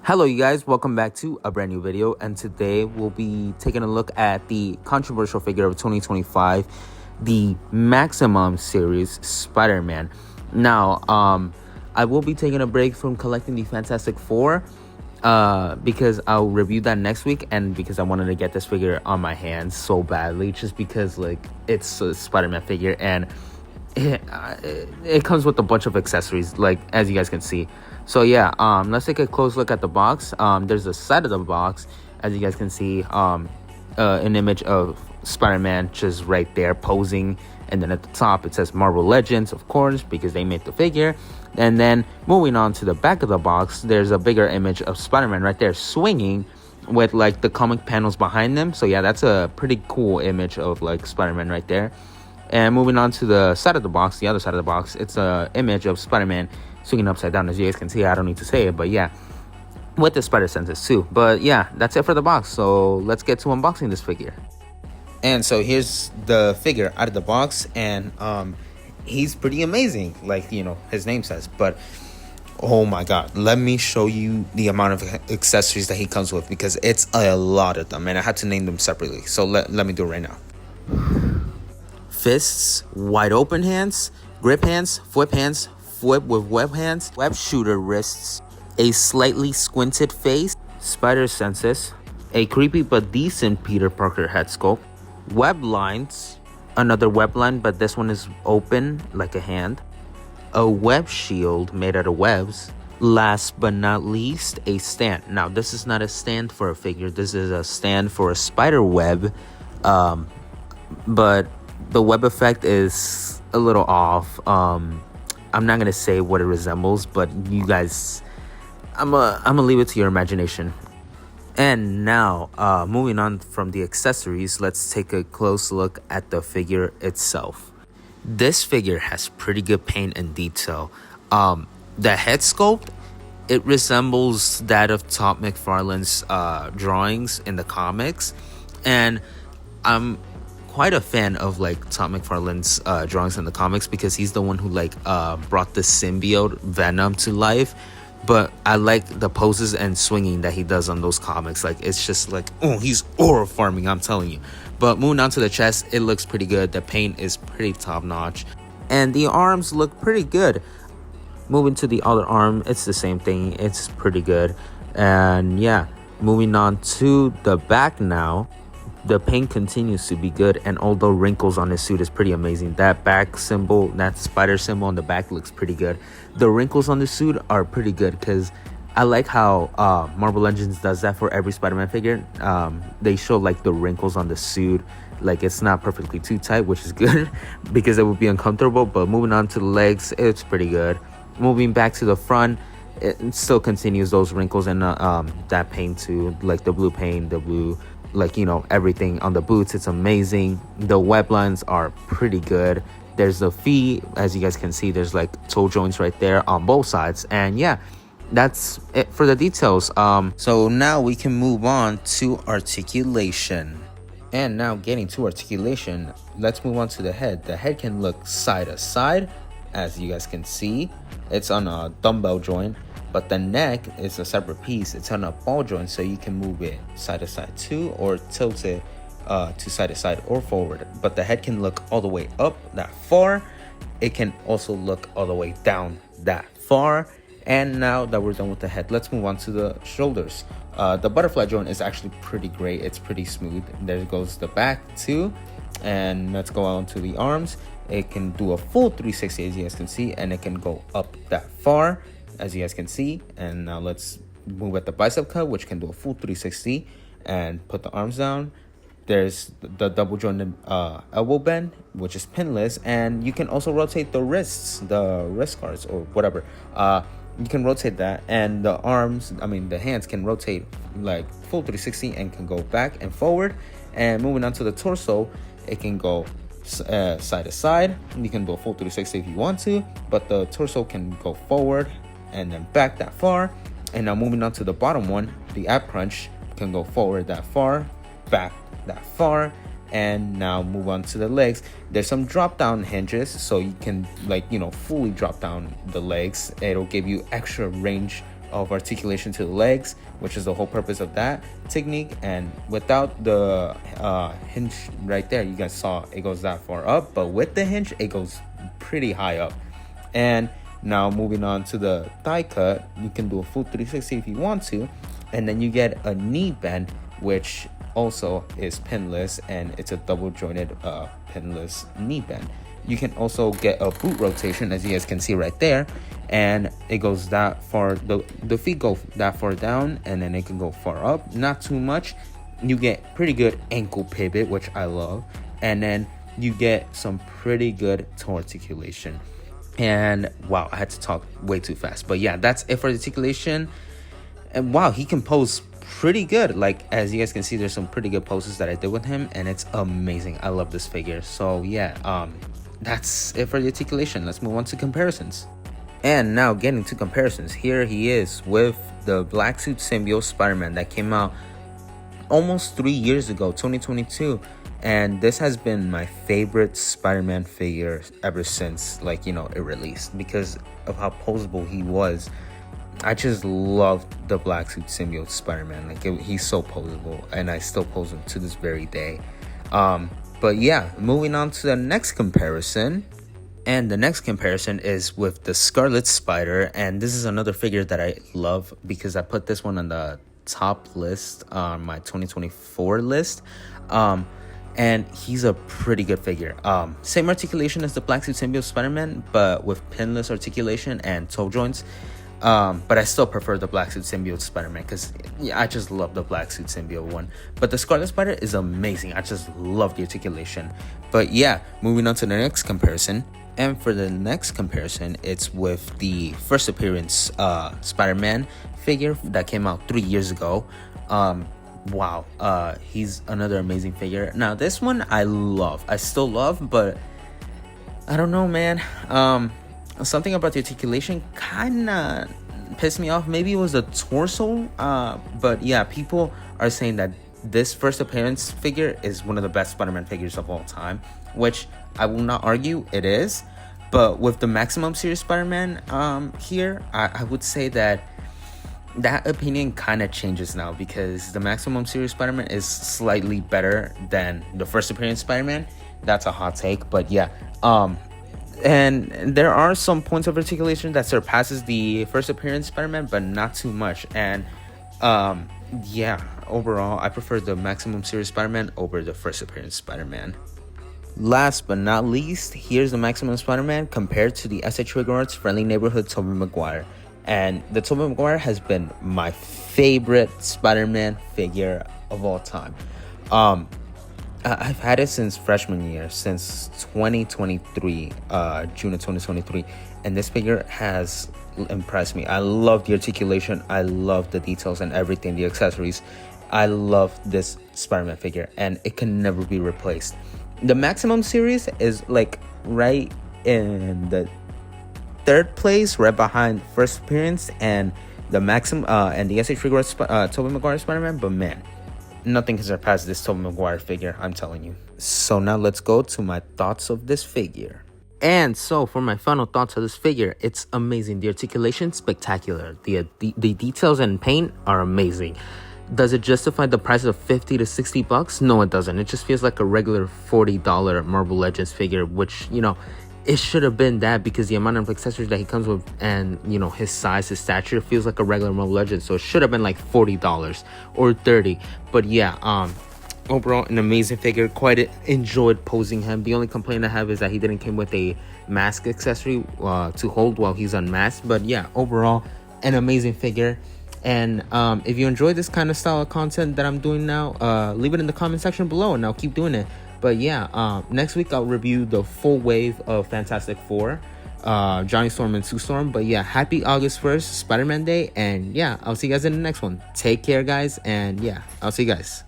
Hello you guys, welcome back to a brand new video, and today we'll be taking a look at the controversial figure of 2025, the Maximum series Spider-Man. Now, I will be taking a break from collecting the Fantastic Four because I'll review that next week, and because I wanted to get this figure on my hands so badly, just because like it's a Spider-Man figure and it comes with a bunch of accessories, like as you guys can see. So yeah, let's take a close look at the box. There's a side of the box, as you guys can see, an image of Spider-Man just right there posing, and then at the top it says Marvel Legends, of course, because they made the figure. And then moving on to the back of the box, there's a bigger image of Spider-Man right there swinging with like the comic panels behind them. So yeah, that's a pretty cool image of like Spider-Man right there. And moving on to the side of the box, the other side of the box, it's a image of Spider-Man swinging upside down. As you guys can see, I don't need to say it, but yeah, with the spider senses too. But yeah, that's it for the box. So let's get to unboxing this figure. And so here's the figure out of the box, and he's pretty amazing, like, you know, his name says. But oh my god, let me show you the amount of accessories that he comes with, because it's a lot of them, and I had to name them separately. So let me do it right now. Fists, wide open hands, grip hands, flip with web hands, web shooter wrists, a slightly squinted face, spider senses, a creepy but decent Peter Parker head sculpt, web lines, another web line, but this one is open like a hand, a web shield made out of webs, last but not least, a stand. Now this is not a stand for a figure, this is a stand for a spider web, but the web effect is a little off. I'm not gonna say what it resembles, but you guys, I'm gonna leave it to your imagination. And now, moving on from the accessories, let's take a close look at the figure itself. This figure has pretty good paint and detail. The head sculpt, it resembles that of Todd McFarlane's drawings in the comics, and I'm quite a fan of like Todd McFarlane's drawings in the comics, because he's the one who like brought the symbiote Venom to life. But I like the poses and swinging that he does on those comics. Like, it's just like, oh, he's aura farming, I'm telling you. But moving on to the chest, it looks pretty good. The paint is pretty top notch, and the arms look pretty good. Moving to the other arm, it's the same thing, it's pretty good. And yeah, moving on to the back now, the paint continues to be good, and although wrinkles on his suit is pretty amazing, that back symbol, that spider symbol on the back looks pretty good. The wrinkles on the suit are pretty good, because I like how Marvel Legends does that for every Spider-Man figure. They show like the wrinkles on the suit, like it's not perfectly too tight, which is good because it would be uncomfortable. But moving on to the legs, it's pretty good. Moving back to the front, it still continues those wrinkles and that paint too, like the blue paint, the blue, like, you know, everything on the boots, it's amazing. The web lines are pretty good. There's the feet, as you guys can see, there's like toe joints right there on both sides. And yeah, that's it for the details. So now we can move on to articulation. And now getting to articulation, let's move on to the head. The head can look side to side, as you guys can see. It's on a dumbbell joint. But the neck is a separate piece. It's on a ball joint, so you can move it side to side too, or tilt it to side to side or forward. But the head can look all the way up that far. It can also look all the way down that far. And now that we're done with the head, let's move on to the shoulders. The butterfly joint is actually pretty great. It's pretty smooth. There goes the back too. And let's go on to the arms. It can do a full 360, as you guys can see, and it can go up that far, as you guys can see. And now let's move at the bicep cut, which can do a full 360 and put the arms down. There's the double jointed elbow bend, which is pinless, and you can also rotate the wrists, the wrist guards or whatever. You can rotate that, and the arms, I mean the hands, can rotate like full 360 and can go back and forward. And moving on to the torso, it can go side to side. You can do a full 360 if you want to, but the torso can go forward and then back that far. And now moving on to the bottom one, the ab crunch can go forward that far, back that far. And now move on to the legs. There's some drop down hinges, so you can, like, you know, fully drop down the legs. It'll give you extra range of articulation to the legs, which is the whole purpose of that technique. And without the hinge right there, you guys saw it goes that far up, but with the hinge it goes pretty high up. And now moving on to the thigh cut, you can do a full 360 if you want to, and then you get a knee bend, which also is pinless, and it's a double jointed pinless knee bend. You can also get a boot rotation, as you guys can see right there, and it goes that far, the feet go that far down, and then it can go far up, not too much. You get pretty good ankle pivot, which I love, and then you get some pretty good toe articulation. And wow, I had to talk way too fast, but yeah, that's it for articulation. And wow, he can pose pretty good. Like, as you guys can see, there's some pretty good poses that I did with him, and it's amazing. I love this figure. So yeah, that's it for the articulation. Let's move on to comparisons. And now getting to comparisons, here he is with the Black Suit Symbiote Spider-Man that came out almost 3 years ago, 2022. And this has been my favorite Spider-Man figure ever since, like, you know, it released, because of how poseable he was. I just loved the Black Suit Symbiote Spider-Man. Like, he's so poseable, and I still pose him to this very day. But yeah, moving on to the next comparison. And the next comparison is with the Scarlet Spider. And this is another figure that I love, because I put this one on the top list on my 2024 list. And he's a pretty good figure. Same articulation as the Black Suit Symbiote Spider-Man, but with pinless articulation and toe joints. But I still prefer the Black Suit Symbiote Spider-Man, because yeah, I just love the Black Suit Symbiote one. But the Scarlet Spider is amazing. I just love the articulation. But yeah, moving on to the next comparison. And for the next comparison, it's with the first appearance Spider-Man figure that came out 3 years ago. Wow, he's another amazing figure. Now this one I still love, but I don't know, man. Something about the articulation kind of pissed me off. Maybe it was the torso, but yeah, people are saying that this first appearance figure is one of the best Spider-Man figures of all time, which I will not argue it is. But with the Maximum Series Spider-Man here, I would say that opinion kind of changes now, because the Maximum Series Spider-Man is slightly better than the first appearance Spider-Man. That's a hot take, but yeah. And there are some points of articulation that surpasses the first appearance Spider-Man, but not too much. And yeah, overall, I prefer the Maximum Series Spider-Man over the first appearance Spider-Man. Last but not least, here's the Maximum Spider-Man compared to the S.H. Figuarts Friendly Neighborhood Tobey Maguire. And the Tobey Maguire has been my favorite Spider-Man figure of all time. I've had it since freshman year, since 2023, June of 2023. And this figure has impressed me. I love the articulation. I love the details and everything, the accessories. I love this Spider-Man figure, and it can never be replaced. The Maximum Series is like right in the third place, right behind first appearance and the Maximum and the S.H. Figuarts Tobey Maguire Spider-Man. But man, nothing can surpass this Tobey Maguire figure, I'm telling you. So now let's go to my thoughts of this figure. And so for my final thoughts of this figure, it's amazing. The articulation, spectacular. The details and paint are amazing. Does it justify the price of $50 to $60? No, it doesn't. It just feels like a regular $40 Marvel Legends figure, which, you know, it should have been that, because the amount of accessories that he comes with and, you know, his size, his stature feels like a regular Marvel Legends. So it should have been like $40 or $30. But yeah, overall, an amazing figure. Quite enjoyed posing him. The only complaint I have is that he didn't come with a mask accessory to hold while he's unmasked. But yeah, overall, an amazing figure. And if you enjoy this kind of style of content that I'm doing now, leave it in the comment section below, and I'll keep doing it. But yeah, next week I'll review the full wave of Fantastic Four, Johnny Storm and Sue Storm. But yeah, happy August 1st, Spider-Man Day. And yeah, I'll see you guys in the next one. Take care, guys. And yeah, I'll see you guys.